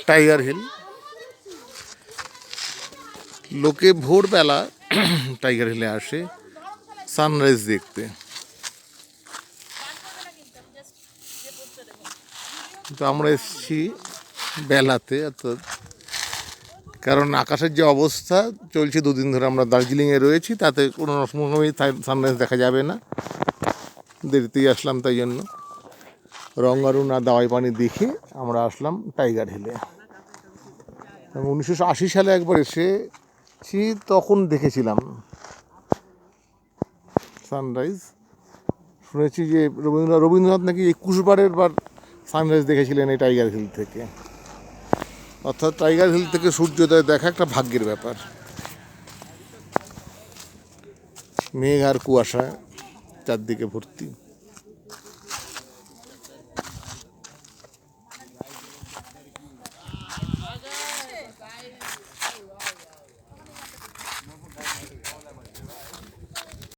Tiger hill. লোকে ভোরবেলা tiger হিলে আসে সানরাইজ দেখতে, তো আমরা এসেছি বেলাতে, অর্থাৎ কারণ আকাশের যে অবস্থা চলছে, দুদিন ধরে আমরা দার্জিলিংয়ে রয়েছি, তাতে কোনো রকমই সানরাইজ দেখা যাবে না। দেরিতেই আসলাম, তাই জন্য রঙ্গারুন আর দাওয়াই পানি দেখে আমরা আসলাম টাইগার হিলে। 1980 সালে একবার এসেছি, তখন দেখেছিলাম সানরাইজ। শুনেছি যে রবীন্দ্রনাথ নাকি 21 বারের বার সানরাইজ দেখেছিলেন এই টাইগার হিল থেকে। অর্থাৎ টাইগার হিল থেকে সূর্যোদয় দেখা একটা ভাগ্যের ব্যাপার। মেঘ আর কুয়াশা চারদিকে ভর্তি।